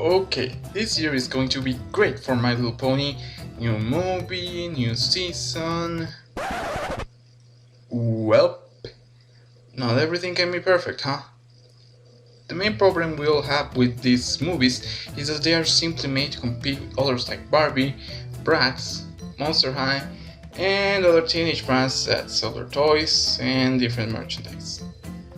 Okay, this year is going to be great for My Little Pony. New movie, new season. Well, not everything can be perfect, huh? The main problem we all have with these movies is that they are simply made to compete with others like Barbie, Bratz, Monster High, and other teenage brands that sell their toys and different merchandise.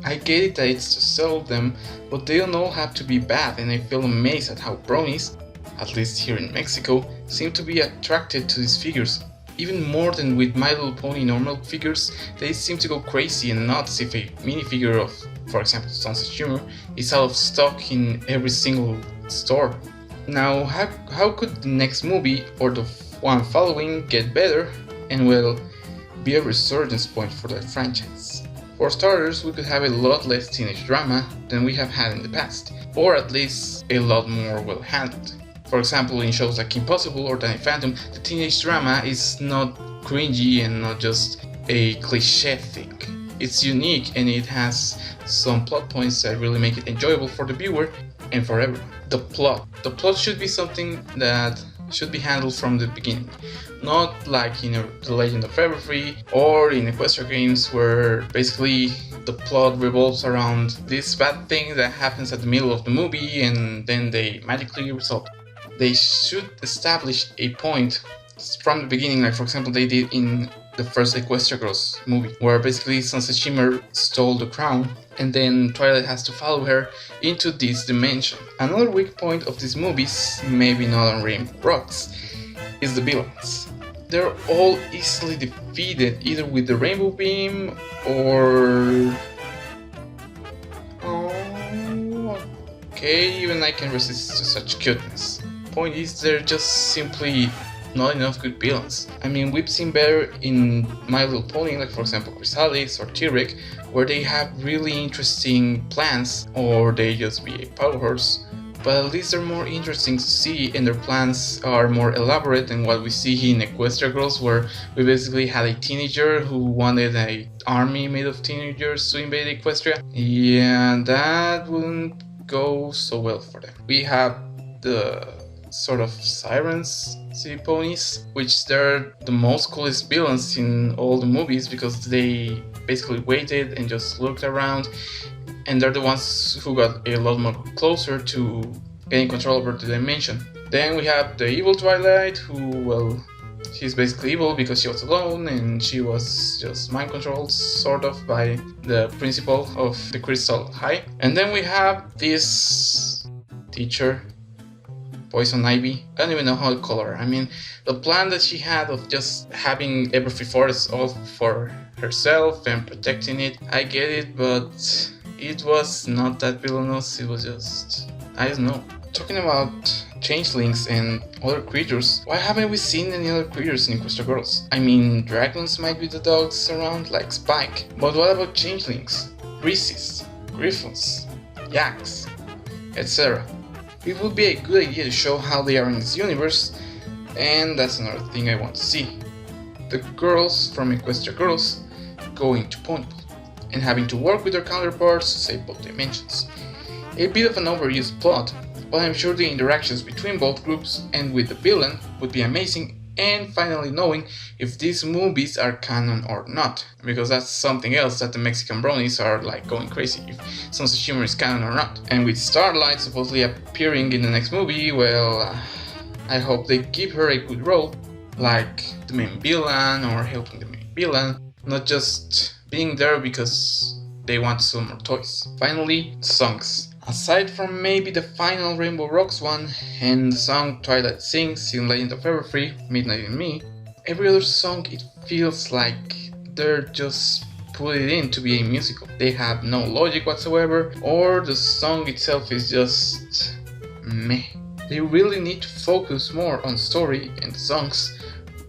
I get it that it's to sell them, but they don't all have to be bad, and I feel amazed at how bronies, at least here in Mexico, seem to be attracted to these figures. Even more than with My Little Pony normal figures, they seem to go crazy and nuts if a minifigure of, for example, Sons of Humor is out of stock in every single store. Now, how could the next movie or the one following get better and, well, be a resurgence point for that franchise? For starters, we could have a lot less teenage drama than we have had in the past, or at least a lot more well handled. For example, in shows like Impossible or Danny Phantom, the teenage drama is not cringy and not just a cliche thing. It's unique and it has some plot points that really make it enjoyable for the viewer and for everyone. The plot should be something that should be handled from the beginning, not like in The Legend of Everfree or in Equestria Games, where basically the plot revolves around this bad thing that happens at the middle of the movie and then they magically resolve. They should establish a point from the beginning, like for example they did in the first Equestria Girls movie, where basically Sunset Shimmer stole the crown and then Twilight has to follow her into this dimension. Another weak point of these movies, maybe not on Rainbow Rocks, is the villains. They're all easily defeated either with the Rainbow Beam or... Oh, okay, even I can resist to such cuteness. Point is, they're just simply not enough good villains. I mean, we've seen better in My Little Pony, like for example Chrysalis or T-Rex, where they have really interesting plans, or they just be a power horse, but at least they're more interesting to see and their plans are more elaborate than what we see in Equestria Girls, where we basically had a teenager who wanted an army made of teenagers to invade Equestria. Yeah, that wouldn't go so well for them. We have the sort of sirens, city ponies, which they're the most coolest villains in all the movies because they basically waited and just looked around, and they're the ones who got a lot more closer to getting control over the dimension. Then we have the evil Twilight, who, well, she's basically evil because she was alone and she was just mind controlled sort of by the principal of the Crystal High. And then we have this teacher, Poison Ivy. I don't even know how to call her. I mean, the plan that she had of just having Everfree Forest all for herself and protecting it, I get it, but it was not that villainous. It was just, I don't know. Talking about changelings and other creatures, why haven't we seen any other creatures in Equestria Girls? I mean, dragons might be the dogs around, like Spike, but what about changelings, Reese's, Griffons, Yaks, etc.? It would be a good idea to show how they are in this universe, and that's another thing I want to see. The girls from Equestria Girls going to Ponypool and having to work with their counterparts to save both dimensions. A bit of an overused plot, but I'm sure the interactions between both groups and with the villain would be amazing, and finally knowing if these movies are canon or not, because that's something else that the Mexican bronies are like going crazy if Sons of Humor is canon or not. And with Starlight supposedly appearing in the next movie, well, I hope they give her a good role, like the main villain or helping the main villain, not just being there because they want to sell more toys. Finally, songs. Aside from maybe the final Rainbow Rocks one and the song Twilight sings in Legend of Everfree, Midnight in Me, every other song it feels like they're just put it in to be a musical. They have no logic whatsoever, or the song itself is just meh. They really need to focus more on story and the songs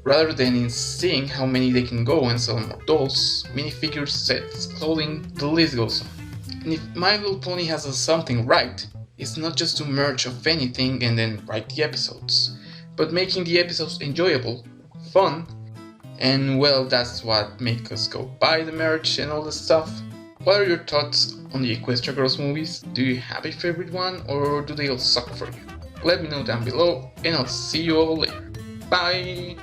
rather than in seeing how many they can go and sell more dolls, minifigures, sets, clothing, the list goes on. And if My Little Pony has done something right, it's not just to merge of anything and then write the episodes, but making the episodes enjoyable, fun, and well, that's what makes us go buy the merch and all the stuff. What are your thoughts on the Equestria Girls movies? Do you have a favorite one, or do they all suck for you? Let me know down below, and I'll see you all later. Bye!